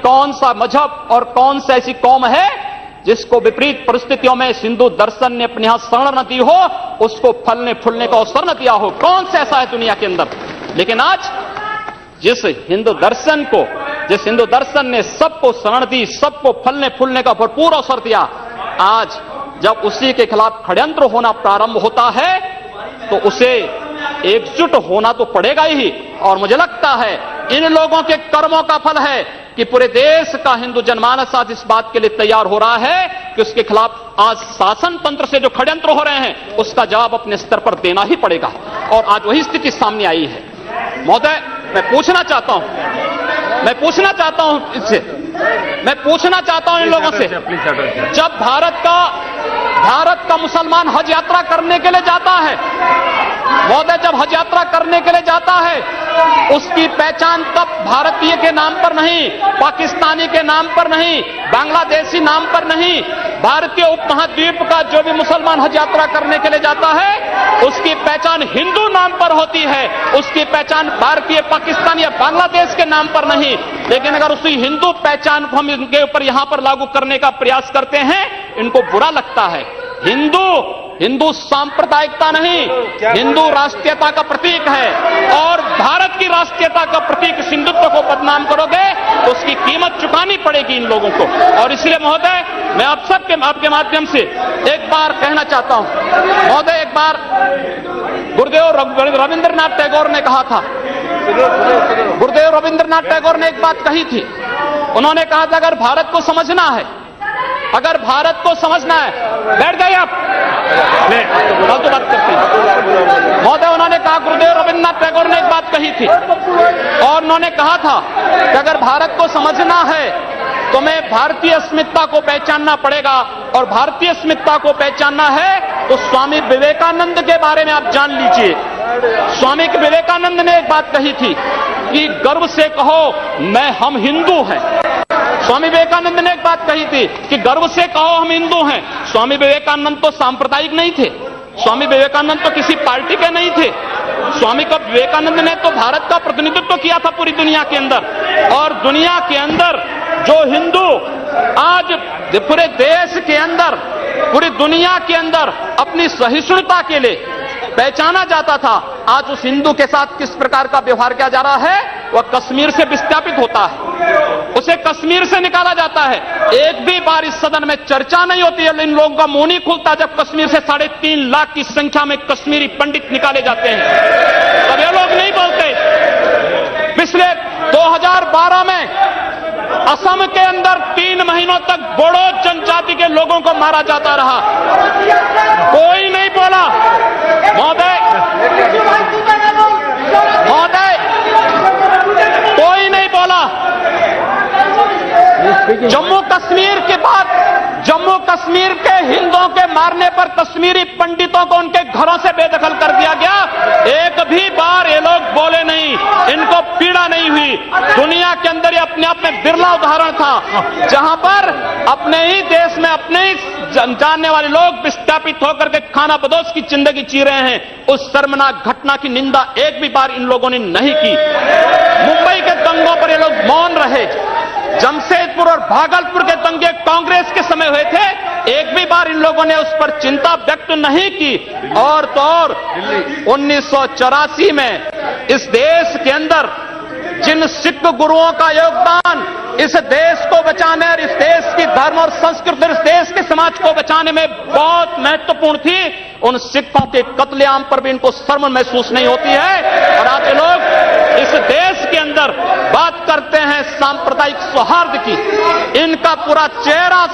कौन सा मजहब और कौन सा ऐसी कौम है जिसको विपरीत परिस्थितियों में हिंदू दर्शन ने अपने यहां शरण न दी हो, उसको फलने फूलने का अवसर न दिया हो। कौन सा ऐसा है दुनिया के अंदर? लेकिन आज जिस हिंदू दर्शन ने सबको शरण दी, सबको फलने फूलने का भरपूर अवसर दिया, आज जब उसी के खिलाफ षड्यंत्र होना प्रारंभ होता है तो उसे एकजुट होना तो पड़ेगा ही। और मुझे लगता है इन लोगों के कर्मों का फल है कि पूरे देश का हिंदू जनमानस आज इस बात के लिए तैयार हो रहा है कि उसके खिलाफ आज शासन तंत्र से जो षड्यंत्र हो रहे हैं उसका जवाब अपने स्तर पर देना ही पड़ेगा। और आज वही स्थिति सामने आई है। महोदय, मैं पूछना चाहता हूं इन लोगों से, जब भारत का मुसलमान हज यात्रा करने के लिए जाता है, महोदय, जब हज यात्रा करने के लिए जाता है, उसकी पहचान तब भारतीय के नाम पर नहीं, पाकिस्तानी के नाम पर नहीं, बांग्लादेशी नाम पर नहीं, भारतीय उपमहाद्वीप का जो भी मुसलमान हज यात्रा करने के लिए जाता है उसकी पहचान हिंदू नाम पर होती है, उसकी पहचान भारतीय, पाकिस्तान या बांग्लादेश के नाम पर नहीं। लेकिन अगर उसी हिंदू पहचान को हम इनके ऊपर यहां पर लागू करने का प्रयास करते हैं, इनको बुरा लगता है। हिंदू सांप्रदायिकता नहीं, हिंदू राष्ट्रीयता का प्रतीक है। और भारत की राष्ट्रीयता का प्रतीक हिंदुत्व को बदनाम करोगे तो उसकी कीमत चुकानी पड़ेगी इन लोगों को। और इसलिए महोदय, मैं आप सबके आपके माध्यम से एक बार कहना चाहता हूं, महोदय, एक बार गुरुदेव रविंद्रनाथ टैगोर ने कहा था, गुरुदेव रविंद्रनाथ टैगोर ने एक बात कही थी। उन्होंने कहा था अगर भारत को समझना है, बैठ जाइए आप, फालतू बात करते हैं। महोदय, उन्होंने कहा, गुरुदेव रविंद्रनाथ टैगोर ने एक बात कही थी और उन्होंने कहा था कि अगर भारत को समझना है तो मैं भारतीय अस्मिता को पहचानना पड़ेगा। और भारतीय अस्मिता को पहचानना है तो स्वामी विवेकानंद के बारे में आप जान लीजिए। स्वामी विवेकानंद ने एक बात कही थी कि गर्व से कहो हम हिंदू हैं। स्वामी विवेकानंद ने एक बात कही थी कि गर्व से कहो हम हिंदू हैं। स्वामी विवेकानंद तो सांप्रदायिक नहीं थे, स्वामी विवेकानंद तो किसी पार्टी के नहीं थे। स्वामी विवेकानंद ने तो भारत का प्रतिनिधित्व किया था पूरी दुनिया के अंदर। और दुनिया के अंदर जो हिंदू आज पूरे देश के अंदर, पूरी दुनिया के अंदर अपनी सहिष्णुता के लिए पहचाना जाता था, आज उस हिंदू के साथ किस प्रकार का व्यवहार किया जा रहा है, वह कश्मीर से विस्थापित होता है, उसे कश्मीर से निकाला जाता है। एक भी बार इस सदन में चर्चा नहीं होती है, इन लोगों का मुंह नहीं खुलता जब कश्मीर से 3.5 लाख की संख्या में कश्मीरी पंडित निकाले जाते हैं, तब ये लोग नहीं बोलते। पिछले 2012 में असम के अंदर 3 महीनों तक बोडो जनजाति के लोगों को मारा जाता रहा, कोई नहीं बोला। महोदय, कोई नहीं बोला। जम्मू कश्मीर के बाद जम्मू कश्मीर के हिंदुओं के मारने पर कश्मीरी पंडितों को उनके घरों से बेदखल कर दिया गया, एक भी बार ये लोग बोले नहीं, इनको पीड़ा नहीं हुई। दुनिया के अंदर ये अपने आप में बिरला उदाहरण था जहां पर अपने ही देश में अपने ही जानने वाले लोग विस्थापित होकर के खाना बदोश की जिंदगी जी रहे हैं। उस शर्मनाक घटना की निंदा एक भी बार इन लोगों ने नहीं की। मुंबई के दंगों पर ये लोग मौन रहे। जमशेदपुर और भागलपुर के दंगे कांग्रेस के समय हुए थे, एक भी बार इन लोगों ने उस पर चिंता व्यक्त नहीं की। और तो और 1984 में इस देश के अंदर जिन सिख गुरुओं का योगदान इस देश को बचाने और इस देश की धर्म और संस्कृति और इस देश के समाज को बचाने में बहुत महत्वपूर्ण थी, उन सिखों के कत्लेआम पर भी इनको शर्म महसूस नहीं होती है। और आज लोग इस देश के अंदर बात करते हैं सांप्रदायिक सौहार्द की, इनका पूरा चेहरा